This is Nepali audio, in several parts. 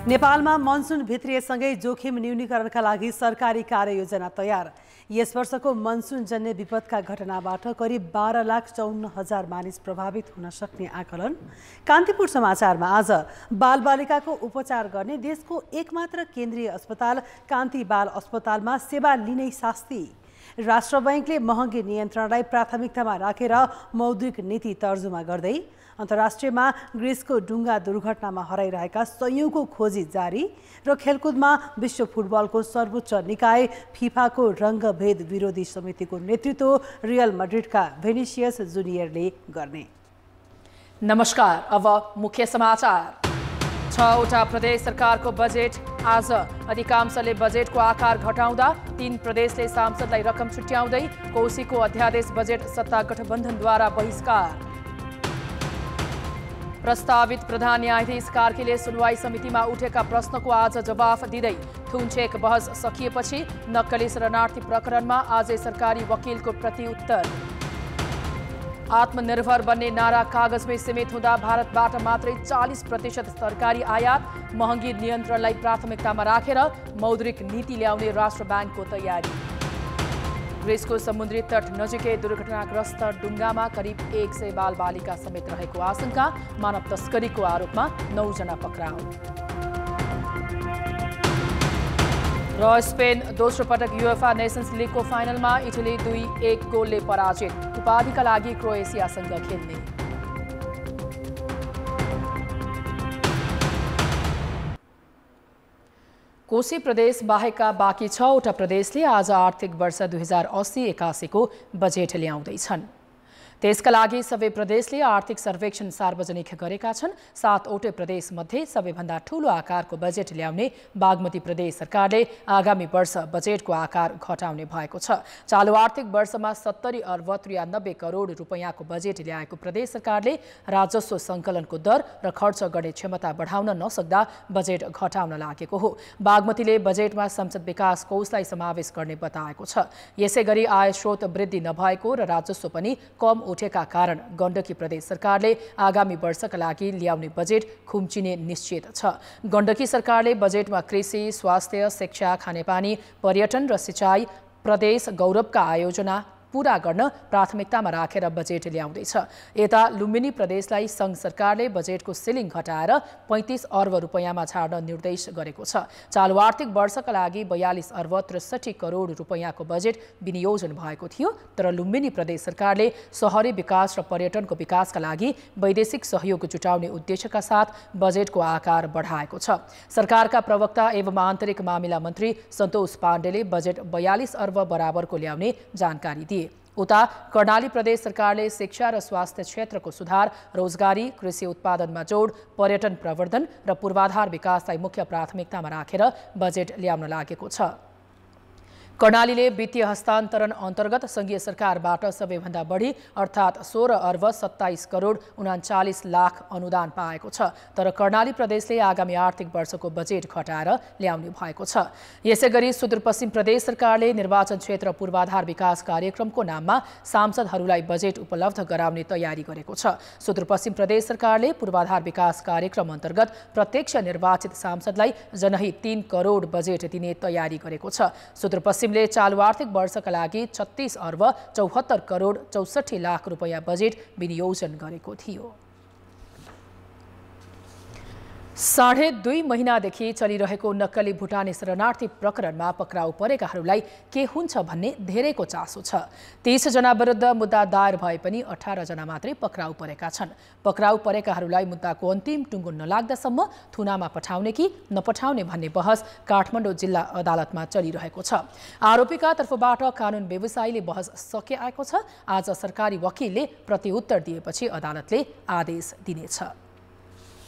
नेपालमा मनसुन भित्रिएसँगै जोखिम न्यूनीकरणका लागि सरकारी कार्ययोजना तयार। यस वर्षको मनसुनजन्य विपदका घटनाबाट करिब 12,54,000 मानिस प्रभावित हुन सक्ने आकलन। कान्तिपुर समाचारमा आज बालबालिकाको उपचार गर्ने देशको एकमात्र केन्द्रीय अस्पताल कान्ति बाल अस्पतालमा सेवा लिनै शास्ति। राष्ट्र बैंकले महँगी नियन्त्रणलाई प्राथमिकतामा राखेर मौद्रिक नीति तर्जुमा गर्दै अन्तर्राष्ट्रियमा ग्रिसको डुङ्गा दुर्घटनामा हराइरहेका सयौंको खोजी जारी र खेलकुदमा विश्व फुटबलको सर्वोच्च निकाय फिफाको रङ्गभेद विरोधी समितिको नेतृत्व रियल मैड्रिडका भेनिसियस जुनियरले गर्ने। नमस्कार, अब मुख्य समाचार। 6वटा प्रदेश सरकारको बजेट आज। अधिकांशले बजेटको आकार घटाउँदा 3 प्रदेशले सांसदलाई रकम छुट्याउँदै कोसीको अध्यादेश बजेट सत्ता गठबन्धनद्वारा बहिष्कार। प्रस्तावित प्रधान न्यायाधीश कार्कीले सुनवाई समितिमा उठेका प्रश्नको आज जवाफ दिँदै थुनछेक बहस सकिएपछि नक्कली शरणार्थी प्रकरणमा आजै सरकारी वकिलको प्रतिउत्तर। आत्मनिर्भर बन्ने नारा कागजमै सीमित हुँदा भारतबाट मात्रै 40% तरकारी आयात। महँगी नियन्त्रणलाई प्राथमिकतामा राखेर मौद्रिक नीति ल्याउने राष्ट्र बैंकको तयारी। ग्रिसको समुद्री तट नजिकै दुर्घटनाग्रस्त डुङ्गामा करिब 100 बालबालिका समेत रहेको आशंका। मानव तस्करीको आरोपमा 9 जना पक्राउ। र स्पेन दोस्रो पटक युएफा नेसन्स लिगको फाइनलमा इटली 2-1 गोलले पराजित। उपाधिका लागि क्रोएसियासँग खेल्ने। कोशी प्रदेश बाहेकका बाँकी 6वटा प्रदेशले आज आर्थिक वर्ष 2080-81 को बजेट ल्याउँदैछन्। त्यसका लागि सबै प्रदेशले आर्थिक सर्वेक्षण सार्वजनिक गरेका छन्। 7वटै प्रदेशमध्ये सबैभन्दा ठूलो आकारको बजेट ल्याउने बागमती प्रदेश सरकारले आगामी वर्ष बजेटको आकार घटाउने भएको छ। चालु आर्थिक वर्षमा 70 अर्ब 93 करोड रुपैयाँको बजेट ल्याएको प्रदेश सरकारले राजस्व सङ्कलनको दर र खर्च गर्ने क्षमता बढाउन नसक्दा बजेट घटाउन लागेको हो। बागमतीले बजेटमा संसद विकास कोषलाई समावेश गर्ने बताएको छ। यसैगरी आय स्रोत वृद्धि नभएको र राजस्व पनि कम उठेका कारण गण्डकी प्रदेश सरकारले आगामी वर्षका लागि ल्याउने बजेट खुम्चिने निश्चित छ। गण्डकी सरकारले बजेटमा कृषि, स्वास्थ्य, शिक्षा, खानेपानी, पर्यटन र सिँचाइ प्रदेश गौरवका आयोजना पूरा गर्न प्राथमिकतामा राखेर बजेट ल्याउँदैछ। यता लुम्बिनी प्रदेशलाई सङ्घ सरकारले बजेटको सिलिङ घटाएर 35 अर्ब रुपैयाँमा छाड्न निर्देश गरेको छ। चालु आर्थिक वर्षका लागि 42 अर्ब 63 करोड रुपैयाँको बजेट विनियोजन भएको थियो। तर लुम्बिनी प्रदेश सरकारले शहरी विकास र पर्यटनको विकासका लागि वैदेशिक सहयोग जुटाउने उद्देश्यका साथ बजेटको आकार बढाएको छ। सरकारका प्रवक्ता एवं आन्तरिक मामिला मन्त्री सन्तोष पाण्डेले बजेट 42 अर्ब बराबरको ल्याउने जानकारी दिए। उता कर्णाली प्रदेश सरकारले शिक्षा र स्वास्थ्य क्षेत्रको सुधार, रोजगारी, कृषि उत्पादनमा जोड, पर्यटन प्रवर्धन र पूर्वाधार विकासलाई मुख्य प्राथमिकतामा राखेर बजेट ल्याउन लागेको छ। कर्णालीले वित्तीय हस्तान्तरण अन्तर्गत संघीय सरकारबाट सबैभन्दा बढी अर्थात् 16 अर्ब 27 करोड 39 लाख अनुदान पाएको छ। तर कर्णाली प्रदेशले आगामी आर्थिक वर्षको बजेट घटाएर ल्याउने भएको छ। यसैगरी सुदूरपश्चिम प्रदेश सरकारले निर्वाचन क्षेत्र पूर्वाधार विकास कार्यक्रमको नाममा सांसदहरूलाई बजेट उपलब्ध गराउने तयारी गरेको छ। सुदूरपश्चिम प्रदेश सरकारले पूर्वाधार विकास कार्यक्रम अन्तर्गत प्रत्यक्ष निर्वाचित सांसदलाई जनही 3 करोड बजेट दिने तयारी गरेको छ। सुदूरपश्चिम चालु आर्थिक वर्षका लागि 36 अर्ब 74 करोड 64 लाख रुपैयाँ बजेट विनियोजन गरेको थियो। 2.5 महिनादेखि चलिरहेको नक्कली भुटानी शरणार्थी प्रकरणमा पक्राउ परेकाहरूलाई के हुन्छ भन्ने धेरैको चासो छ। 30 जना विरुद्ध मुद्दा दायर भए पनि 18 जना मात्रै पक्राउ परेका छन्। पक्राउ परेकाहरूलाई मुद्दाको अन्तिम टुङ्गो नलाग्दासम्म थुनामा पठाउने कि नपठाउने भन्ने बहस काठमाडौँ जिल्ला अदालतमा चलिरहेको छ। आरोपीका तर्फबाट कानुन व्यवसायीले बहस सकिआएको छ। आज सरकारी वकिलले प्रतिउत्तर दिएपछि अदालतले आदेश दिनेछ।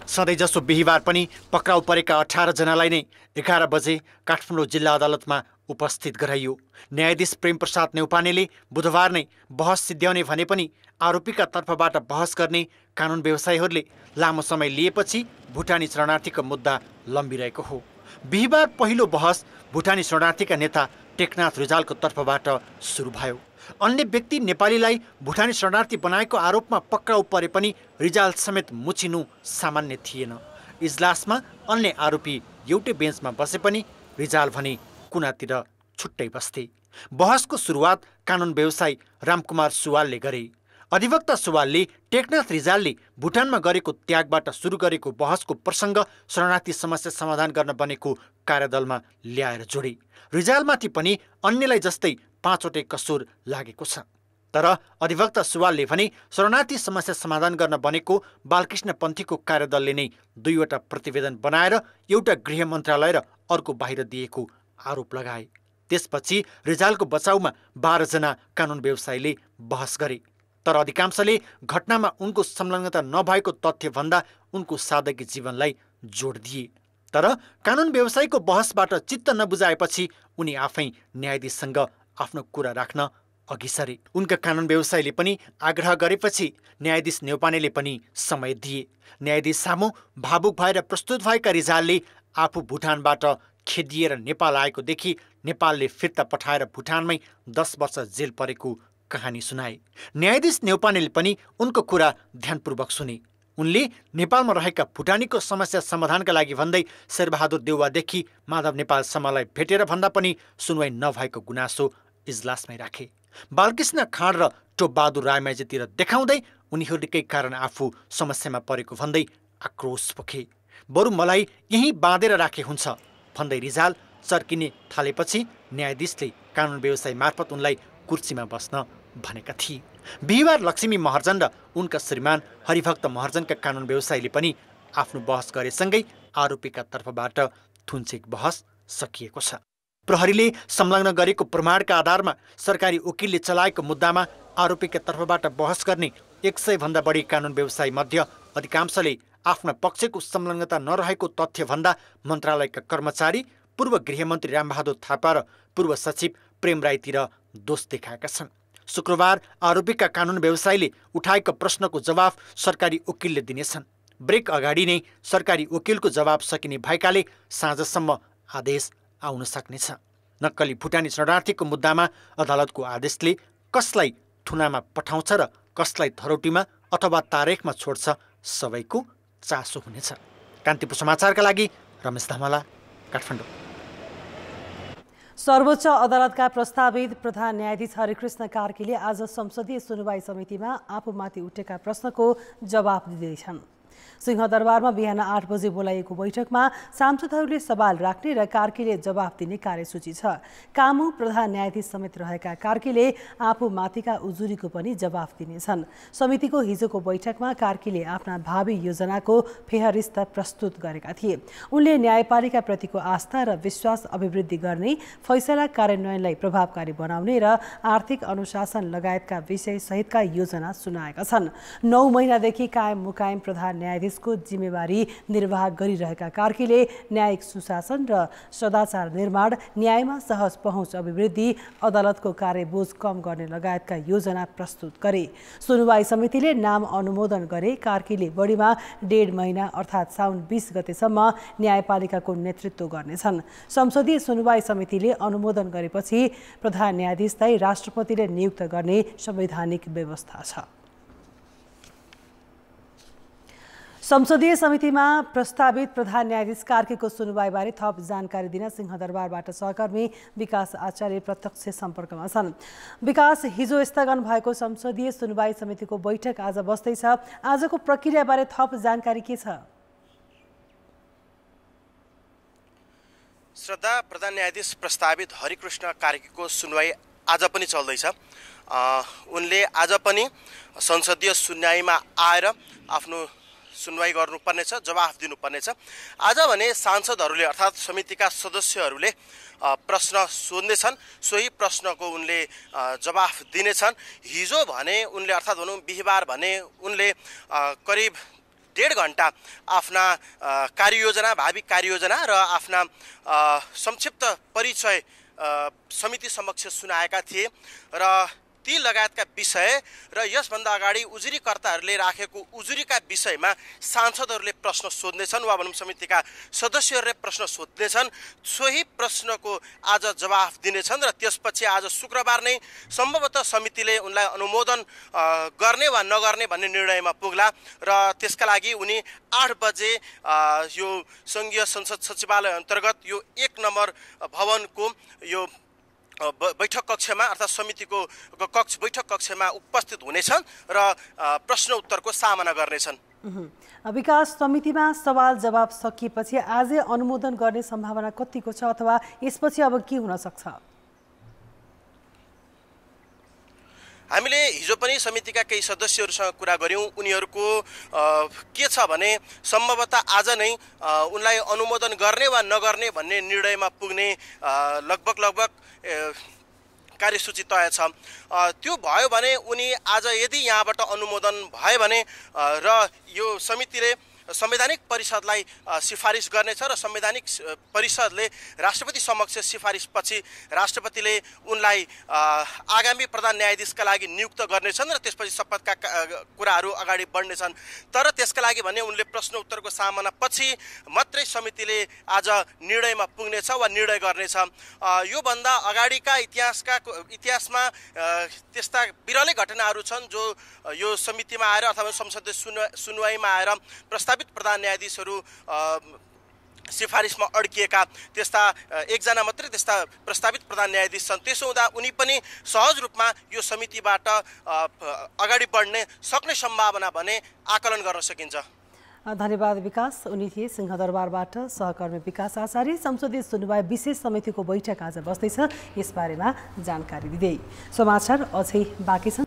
सधैँजसो बिहिबार पनि पक्राउ परेका 18 जनालाई नै 11 बजे काठमाडौँ जिल्ला अदालतमा उपस्थित गराइयो। न्यायाधीश प्रेमप्रसाद न्यौपानेले बुधबार नै बहस सिद्ध्याउने भने पनि आरोपीका तर्फबाट बहस गर्ने कानुन व्यवसायीहरूले लामो समय लिएपछि भुटानी शरणार्थीको मुद्दा लम्बिरहेको हो। बिहिबार पहिलो बहस भुटानी शरणार्थीका नेता टेकनाथ रिजालको तर्फबाट सुरु भयो। अन्य व्यक्ति नेपालीलाई भुटानी शरणार्थी बनाएको आरोपमा पक्राउ परे पनि रिजाल समेत मुचिनु सामान्य थिएन। इजलासमा अन्य आरोपी एउटै बेन्चमा बसे पनि रिजाल भने कुनातिर छुट्टै बस्थे। बहसको सुरुवात कानुन व्यवसायी रामकुमार सुवालले गरे। अधिवक्ता सुवालले टेकनाथ रिजालले भुटानमा गरेको त्यागबाट सुरु गरेको बहसको प्रसङ्ग शरणार्थी समस्या समाधान गर्न बनेको कार्यदलमा ल्याएर जोडे। रिजालमाथि पनि अन्यलाई जस्तै 5वटै कसुर लागेको छ। तर अधिवक्ता सुवालले भने शरणार्थी समस्या समाधान गर्न बनेको बालकृष्ण पन्थीको कार्यदलले नै 2वटा प्रतिवेदन बनाएर एउटा गृह मन्त्रालय र अर्को बाहिर दिएको आरोप लगाए। त्यसपछि रिजालको बचाउमा 12 जना कानुन व्यवसायीले बहस गरे। तर अधिकांशले घटनामा उनको संलग्नता नभएको तथ्यभन्दा उनको सादगी जीवनलाई जोड दिए। तर कानुन व्यवसायीको बहसबाट चित्त नबुझाएपछि उनी आफै न्यायाधीशसँग आफ्नो कुरा राख्न अघि सरे। उनका कानुन व्यवसायीले पनि आग्रह गरेपछि न्यायाधीश न्यौपानेले पनि समय दिए। न्यायाधीश सामु भावुक भएर प्रस्तुत भएका रिजालले आफू भुटानबाट खेदिएर नेपाल आएको देखि नेपालले फिर्ता पठाएर भुटानमै 10 वर्ष जेल परेको कहानी सुनाए। न्यायाधीश न्यौपानेले पनि उनको कुरा ध्यानपूर्वक सुने। उनले नेपालमा रहेका भुटानीको समस्या समाधानका लागि भन्दै शेरबहादुर देउवादेखि माधव नेपालसम्मलाई भेटेर भन्दा पनि सुनवाई नभएको गुनासो इजलासमै राखे। बालकृष्ण खाँड र टोपबहादुर रायमाझीतिर देखाउँदै उनीहरूकै कारण आफू समस्यामा परेको भन्दै आक्रोश पोखे। बरु मलाई यहीँ बाँधेर राखे हुन्छ भन्दै रिजाल चर्किने थालेपछि न्यायाधीशले कानुन व्यवसायी मार्फत उनलाई कुर्सीमा बस्न भनेका थिए। बिहिबार लक्ष्मी महर्जन र उनका श्रीमान हरिभक्त महर्जनका कानुन व्यवसायीले पनि आफ्नो बहस गरेसँगै आरोपीका तर्फबाट थुन्चेक बहस सकिएको छ। प्रहरीले संलग्न गरेको प्रमाणका आधारमा सरकारी वकिलले चलाएको मुद्दामा आरोपीका तर्फबाट बहस गर्ने 100 भन्दा बढी कानुन व्यवसायी मध्ये अधिकांशले आफ्ना पक्षको संलग्नता नरहेको तथ्यभन्दा मन्त्रालयका कर्मचारी, पूर्व गृहमन्त्री रामबहादुर थापा र पूर्व सचिव प्रेम राईतिर दोष देखाएका छन्। शुक्रबार आरोपीका कानुन व्यवसायीले उठाएको प्रश्नको जवाफ सरकारी वकिलले दिनेछन्। ब्रेक अगाडि नै सरकारी वकिलको जवाब सकिने भएकाले साँझसम्म आदेश आउन सक्नेछ। नक्कली भुटानी शरणार्थीको मुद्दामा अदालतको आदेशले कसलाई थुनामा पठाउँछ र कसलाई धरौटीमा अथवा तारेखमा छोड्छ सबैको चासो हुनेछ। कान्तिपुर समाचारका लागि रमेश धमला, काठमाडौँ। सर्वोच्च अदालतका प्रस्तावित प्रधान न्यायाधीश हरिकृष्ण कार्कीले आज संसदीय सुनवाई समितिमा आफूमाथि उठेका प्रश्नको जवाफ दिँदैछन्। सिंहदरबारमा बिहान 8 बजे बोलाइएको बैठकमा सांसदहरूले सवाल राख्ने र कार्कीले जवाफ दिने कार्यसूची छ। कामु प्रधान न्यायाधीश समेत रहेका कार्कीले आफूमाथिका उजुरीको पनि जवाफ दिनेछन्। समितिको हिजोको बैठकमा कार्कीले आफ्ना भावी योजनाको फेहरिस्त प्रस्तुत गरेका थिए। उनले न्यायपालिकाप्रतिको आस्था र विश्वास अभिवृद्धि गर्ने, फैसला कार्यान्वयनलाई प्रभावकारी बनाउने र आर्थिक अनुशासन लगायतका विषयसहितका योजना सुनाएका छन्। 9 महिनादेखि कायम मुकायम प्रधान न्यायाधीशको जिम्मेवारी निर्वाह गरिरहेका कार्कीले न्यायिक सुशासन र सदाचार निर्माण, न्यायमा सहज पहुँच अभिवृद्धि, अदालतको कार्यबोझ कम गर्ने लगायतका योजना प्रस्तुत गरे। सुनवाई समितिले नाम अनुमोदन गरे। कार्कीले बढीमा 1.5 महिना अर्थात् साउन 20 गतेसम्म न्यायपालिकाको नेतृत्व गर्नेछन्। संसदीय सुनवाई समितिले अनुमोदन गरेपछि प्रधान न्यायाधीशलाई राष्ट्रपतिले नियुक्त गर्ने संवैधानिक व्यवस्था छ। संसदीय समितिमा प्रस्तावित प्रधान न्यायाधीश कार्कीको सुनवाईबारे थप जानकारी दिन सिंहदरबारबाट सहकर्मी विकास आचार्य प्रत्यक्ष सम्पर्कमा छन्। विकास, हिजो स्थगन भएको संसदीय सुनवाई समितिको बैठक आज बस्दैछ। आजको प्रक्रियाबारे थप जानकारी के छ? श्रद्धा, प्रधान न्यायाधीश प्रस्तावित हरिकृष्ण कार्कीको सुनवाई आज पनि चल्दैछ। उनले आज पनि संसदीय सुनवाईमा आएर आफ्नो सुनवाई गर्नुपर्नेछ, जवाफ दिनुपर्नेछ। आज भने सांसदहरूले अर्थात् समितिका सदस्यहरूले प्रश्न सोध्नेछन्, सोही प्रश्नको उनले जवाफ दिनेछन्। हिजो भने उनले अर्थात् भनौँ बिहिबार भने उनले करिब 1.5 घण्टा आफ्ना कार्ययोजना, भावी कार्ययोजना र आफ्ना संक्षिप्त परिचय समिति समक्ष सुनाएका थिए र ती लगायतका विषय र यसभन्दा अगाडि उजुरीकर्ताहरूले राखेको उजुरीका विषयमा सांसदहरूले प्रश्न सोध्नेछन् वा भनौँ समितिका सदस्यहरूले प्रश्न सोध्नेछन्। सोही प्रश्नको आज जवाफ दिनेछन् र त्यसपछि आज शुक्रबार नै सम्भवतः समितिले उनलाई अनुमोदन गर्ने वा नगर्ने भन्ने निर्णयमा पुग्ला र त्यसका लागि उनी 8 बजे यो सङ्घीय संसद सचिवालय अन्तर्गत यो 1 नम्बर भवनको यो बैठक कक्षमा अर्थात् समितिको बैठक कक्षमा उपस्थित हुनेछन् र प्रश्न उत्तरको सामना गर्नेछन्। विकास, समितिमा सवाल जवाब सकिएपछि आजै अनुमोदन गर्ने सम्भावना कतिको छ अथवा यसपछि अब के हुन सक्छ? हामीले हिजो पनि समितिका केही सदस्यहरूसँग कुरा गर्यौं। उनीहरूको के छ भने सम्भवतः आज नै उनलाई अनुमोदन गर्ने वा नगर्ने भन्ने निर्णयमा पुग्ने लगभग कार्यसूची तय छ। त्यो भयो भने उनी आज यदि यहाँबाट अनुमोदन भयो भने र यो समितिले संवैधानिक परिषदलाई सिफारिस गर्नेछ र संवैधानिक परिषदले राष्ट्रपति समक्ष सिफारिसपछि राष्ट्रपतिले उनलाई आगामी प्रधान न्यायाधीशका लागि नियुक्त गर्नेछन् र त्यसपछि शपथका कुराहरू अगाडि बढ्नेछन्। तर त्यसका लागि भने उनले प्रश्न उत्तरको सामना पछि मात्रै समितिले आज निर्णयमा पुग्नेछ वा निर्णय गर्नेछ। योभन्दा अगाडिका इतिहासमा त्यस्ता बिरलै घटनाहरू छन् जो यो समितिमा आएर अथवा संसदीय सुनवाईमा आएर प्रस्तावित प्रधान न्यायाधीशहरू सिफारिसमा अड्किएका त्यस्ता एकजना मात्रै त्यस्ता प्रस्तावित प्रधान न्यायाधीश छन्। त्यसो हुँदा उनी पनि सहज रूपमा यो समितिबाट अगाडि बढ्ने सक्ने सम्भावना भने आकलन गर्न सकिन्छ। धन्यवाद विकास। उनी थिए सिंहदरबारबाट सहकर्मी विकास आचार्य। संसदीय सुनवाई विशेष समितिको बैठक आज बस्दैछ, यसबारेमा जानकारी दिँदै समाचार अझै बाँकी छन्।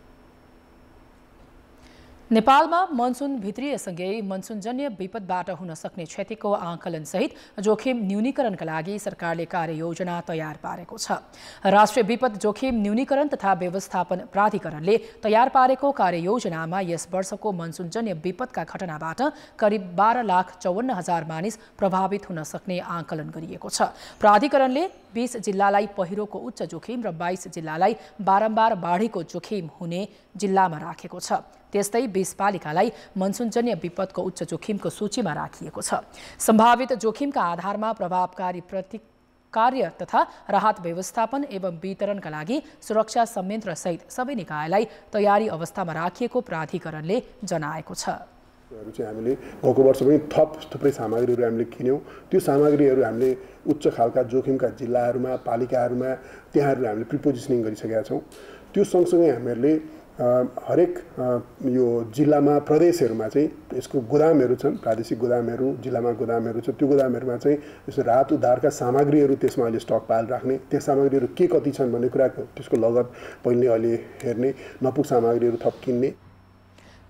नेपालमा मनसुन भित्रिएसँगै मनसुनजन्य विपदबाट हुन सक्ने क्षतिको आकलनसहित जोखिम न्यूनीकरणका लागि सरकारले कार्ययोजना तयार पारेको छ। राष्ट्रिय विपद जोखिम न्यूनीकरण तथा व्यवस्थापन प्राधिकरणले तयार पारेको कार्ययोजनामा यस वर्षको मनसुनजन्य विपदका घटनाबाट करिब 12,54,000 मानिस प्रभावित हुन सक्ने आकलन गरिएको छ। प्राधिकरणले 20 जिल्लालाई पहिरोको उच्च जोखिम र 22 जिल्लालाई बारम्बार बाढीको जोखिम हुने जिल्लामा राखेको छ। त्यस्तै 20 पालिकालाई मनसुनजन्य विपदको उच्च जोखिमको सूचीमा राखिएको छ। सम्भावित जोखिमका आधारमा प्रभावकारी प्रतिकार्य तथा राहत व्यवस्थापन एवं वितरणका लागि सुरक्षा संयन्त्र सहित सबै निकायलाई तयारी अवस्थामा राखिएको प्राधिकरणले जनाएको छ। हामीले गएको वर्ष पनि थुप्रै सामग्रीहरू हामीले किन्यौँ। त्यो सामग्रीहरू हामीले उच्च खालका जोखिमका जिल्लाहरूमा पालिकाहरूमा त्यहाँहरू हामीले प्रिपोजिसनिङ गरिसकेका छौँ। त्यो सँगसँगै हामीहरूले हरेक यो जिल्लामा प्रदेशहरूमा चाहिँ यसको गोदामहरू छन्, प्रादेशिक गोदामहरू जिल्लामा गोदामहरू छ। त्यो गोदामहरूमा चाहिँ यस्तो राहत उद्धारका सामग्रीहरू त्यसमा अहिले स्टक पाइल राख्ने, त्यो सामग्रीहरू के कति छन् भन्ने कुराको त्यसको लगत पहिले अहिले हेर्ने, नपुग सामग्रीहरू थप किन्ने।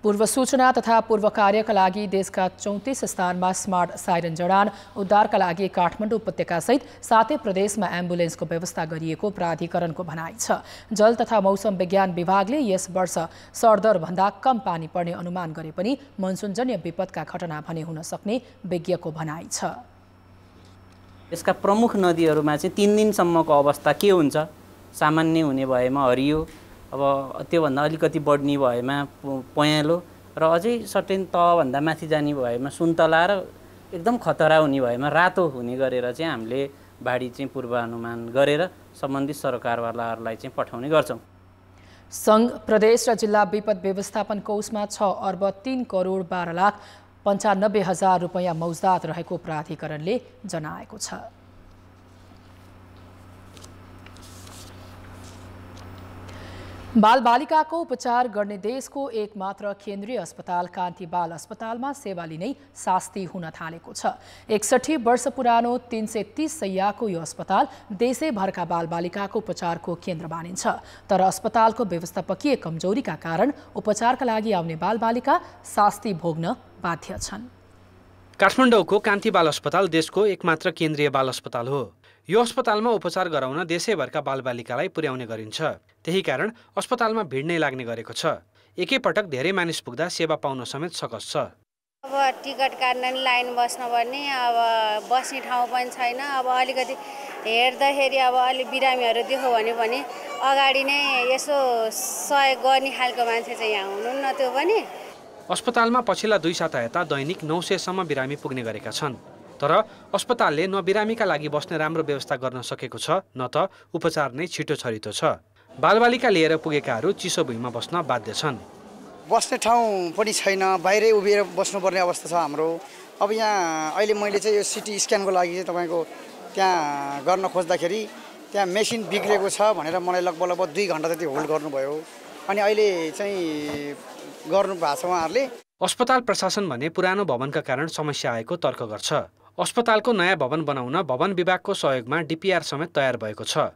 पूर्व सूचना तथा पूर्व कार्यका लागि देशका 34 स्थानमा स्मार्ट साइरन जडान, उद्धारका लागि काठमाडौँ उपत्यकासहित 7 प्रदेशमा एम्बुलेन्सको व्यवस्था गरिएको प्राधिकरणको भनाइ छ। जल तथा मौसम विज्ञान विभागले यस वर्ष सरदरभन्दा कम पानी पर्ने अनुमान गरे पनि मनसुनजन्य विपदका घटना भने हुन सक्ने विज्ञको भनाइ छ। यसका प्रमुख नदीहरूमा चाहिँ 3 दिनसम्मको अवस्था के हुन्छ? सामान्य हुने भएमा हरियो, अब त्योभन्दा अलिकति बढ्ने भएमा पहेँलो र अझै सर्टेन तहभन्दा माथि जाने भएमा सुन्तला र एकदम खतरा हुने भएमा रातो हुने गरेर चाहिँ हामीले बाढी चाहिँ पूर्वानुमान गरेर सम्बन्धित सरकारवालाहरूलाई चाहिँ पठाउने गर्छौँ। सङ्घ, प्रदेश र जिल्ला विपद व्यवस्थापन कोषमा 6,12,95,हजार रुपैयाँ मौजदात रहेको प्राधिकरणले जनाएको छ। बालबालिकाको उपचार गर्ने देशको एकमात्र केन्द्रीय अस्पताल कान्ति बाल अस्पतालमा सेवा लिने शास्ति हुन थालेको छ। 61 वर्ष पुरानो 330 शैय्याको यो अस्पताल देशैभरका बालबालिकाको उपचारको केन्द्र मानिन्छ। तर अस्पतालको व्यवस्थापकीय कमजोरीका कारण उपचारका लागि आउने बालबालिका शास्ति भोग्न बाध्य छन्। काठमाडौँको कान्ति बाल अस्पताल देशको एकमात्र केन्द्रीय बाल अस्पताल हो। यो अस्पतालमा उपचार गराउन देशैभरका बालबालिकालाई पुर्याउने गरिन्छ। त्यही कारण अस्पतालमा भिड नै लाग्ने गरेको छ। एकैपटक धेरै मानिस पुग्दा सेवा पाउन समेत सकस छ। अब टिकट काट्न नि लाइन बस्नुपर्ने, अब बस्ने ठाउँ पनि छैन। अब अलिकति हेर्दाखेरि अब अलि बिरामीहरू देख्यो भने अगाडि नै यसो सहयोग गर्ने खालको मान्छे चाहिँ यहाँ हुनुहुन्न त्यो पनि। अस्पतालमा पछिल्ला 2 साता यता दैनिक 900 सम्म बिरामी पुग्ने गरेका छन्। तर अस्पतालले न बिरामीका लागि बस्ने राम्रो व्यवस्था गर्न सकेको छ न त उपचार नै छिटो छरितो छ। बालबालिका लिएर पुगेकाहरू चिसो भुइँमा बस्न बाध्य छन्। बस्ने ठाउँ पनि छैन, बाहिरै उभिएर बस्नुपर्ने अवस्था छ हाम्रो। अब यहाँ अहिले मैले चाहिँ यो सिटी स्क्यानको लागि चाहिँ तपाईँको त्यहाँ गर्न खोज्दाखेरि त्यहाँ मेसिन बिग्रेको छ भनेर मलाई लगभग 2 घन्टा जति होल्ड गर्नुभयो। अनि अहिले चाहिँ गर्नु भएको छ उहाँहरूले। अस्पताल प्रशासन भने पुरानो भवनका कारण समस्या आएको तर्क गर्छ। अस्पतालको नयाँ भवन बनाउन भवन विभागको सहयोगमा डिपिआर समेत तयार भएको छ।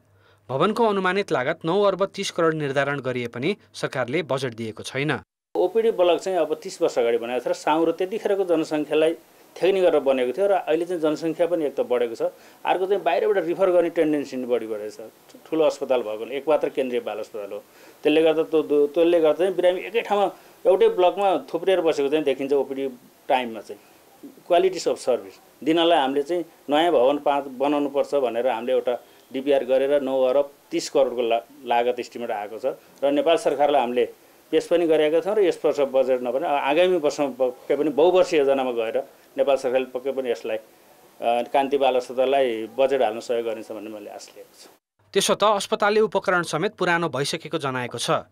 भवनको अनुमानित लागत 9 अर्ब 30 करोड निर्धारण गरिए पनि सरकारले बजेट दिएको छैन। ओपिडी ब्लक चाहिँ अब 30 वर्ष अगाडि बनाएको छ र साउरो त्यतिखेरको जनसङ्ख्यालाई थ्याक्ने गरेर बनेको थियो र अहिले चाहिँ जनसङ्ख्या पनि एक त बढेको छ, अर्को चाहिँ बाहिरबाट रिफर गर्ने टेन्डेन्सी बढी बढेको छ। ठुलो अस्पताल भएकोले एक मात्र केन्द्रीय बाल अस्पताल हो, त्यसले गर्दा चाहिँ बिरामी एकै ठाउँमा एउटै ब्लकमा थुप्रिएर बसेको चाहिँ देखिन्छ। ओपिडी टाइममा चाहिँ क्वालिटी अफ सर्भिस दिनलाई हामीले चाहिँ नयाँ भवन बनाउनुपर्छ भनेर हामीले एउटा डिपिआर गरेर 9 अर्ब 30 करोडको लागत एस्टिमेट आएको छ र नेपाल सरकारलाई हामीले पेश पनि गरेका छौँ र यस वर्ष बजेट नभने आगामी वर्षमा पक्कै पनि बहुवर्षीय योजनामा गएर नेपाल सरकारले पक्कै पनि यसलाई कान्ति बाल अस्पताललाई बजेट हाल्न सहयोग गरिन्छ भन्ने मैले आश लिएको छु। त्यसो त अस्पतालले उपकरण समेत पुरानो भइसकेको जनाएको छ।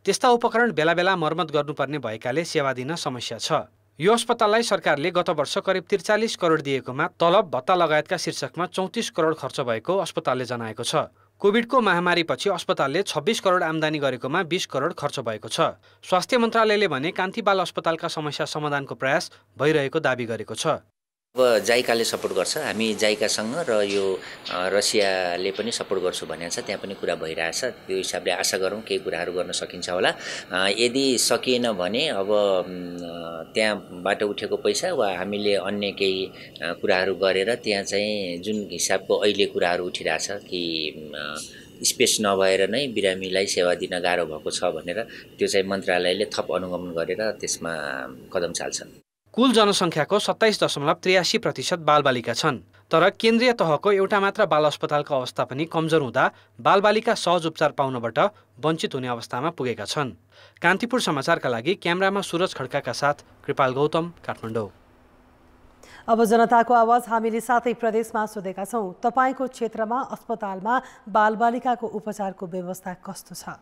त्यस्ता उपकरण बेला बेला मर्मत गर्नुपर्ने भएकाले सेवा दिन समस्या छ। यो अस्पताललाई सरकारले गत वर्ष करिब 43 करोड दिएकोमा तलब भत्ता लगायतका शीर्षकमा 34 करोड खर्च भएको अस्पतालले जनाएको छ। कोभिडको महामारीपछि अस्पतालले 26 करोड आम्दानी गरेकोमा 20 करोड खर्च भएको छ। स्वास्थ्य मन्त्रालयले भने कान्ति बाल अस्पतालका समस्या समाधानको प्रयास भइरहेको दाबी गरेको छ। अब जाइकाले सपोर्ट गर्छ, हामी जाइकासँग र यो रसियाले पनि सपोर्ट गर्छु भनेको छ, त्यहाँ पनि कुरा भइरहेछ। त्यो हिसाबले आशा गरौँ केही कुराहरू गर्न सकिन्छ होला। यदि सकिएन भने अब त्यहाँबाट उठेको पैसा वा हामीले अन्य केही कुराहरू गरेर त्यहाँ चाहिँ जुन हिसाबको अहिले कुराहरू उठिरहेछ कि स्पेस नभएर नै बिरामीलाई सेवा दिन गाह्रो भएको छ भनेर त्यो चाहिँ मन्त्रालयले थप अनुगमन गरेर त्यसमा कदम चाल्छन्। कुल जनसङ्ख्याको 27.83% बालबालिका छन्। तर केन्द्रीय तहको एउटा मात्र बाल अस्पतालको अवस्था पनि कमजोर हुँदा बालबालिका सहज उपचार पाउनबाट वञ्चित हुने अवस्थामा पुगेका छन्। कान्तिपुर समाचारका लागि क्यामेरामा सुरज खड्काका साथ कृपाल गौतम, काठमाडौँ। अब जनताको आवाज हामीले सातै प्रदेशमा सोधेका छौँ। तपाईँको क्षेत्रमा अस्पतालमा बालबालिकाको उपचारको व्यवस्था कस्तो छ?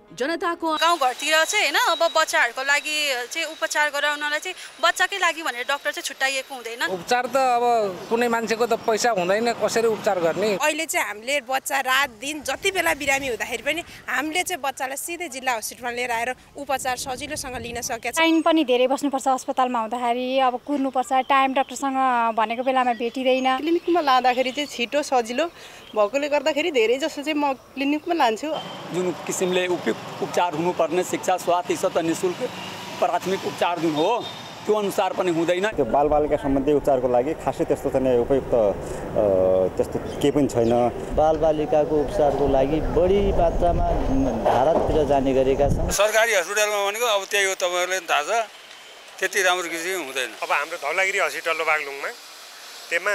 जनताको गाउँघरतिर चाहिँ होइन, अब बच्चाहरूको लागि चाहिँ उपचार गराउनलाई चाहिँ बच्चाकै लागि भनेर डाक्टर चाहिँ छुट्याइएको हुँदैन। उपचार त अब कुनै मान्छेको त पैसा हुँदैन, कसरी उपचार गर्ने? अहिले चाहिँ हामीले बच्चा रात दिन जति बेला बिरामी हुँदाखेरि पनि हामीले चाहिँ बच्चालाई सिधै जिल्ला हस्पिटलमा लिएर आएर उपचार सजिलोसँग लिन सकेका छौँ। टाइम पनि धेरै बस्नुपर्छ अस्पतालमा हुँदाखेरि, अब कुर्नुपर्छ, टाइम डाक्टरसँग भनेको बेलामा भेटिँदैन। क्लिनिकमा लाँदाखेरि चाहिँ छिटो सजिलो भएकोले गर्दाखेरि धेरै जसो चाहिँ म क्लिनिकमा लान्छु। जुन किसिमले उपचार हुनुपर्ने शिक्षा स्वास्थ्य सत निःशुल्क प्राथमिक उपचार जुन हो त्यो अनुसार पनि हुँदैन। त्यो बालबालिका सम्बन्धी उपचारको लागि खासै त्यस्तो चाहिँ उपयुक्त त्यस्तो केही पनि छैन। बालबालिकाको उपचारको लागि बढी मात्रामा भारततिर जाने गरेका छन्। सरकारी हस्पिटलमा भनेको अब त्यही हो, तपाईँहरूले थाहा छ, त्यति राम्रो किसिम हुँदैन। अब हाम्रो धौलागिरी हस्पिटल बागलुङमा त्यसमा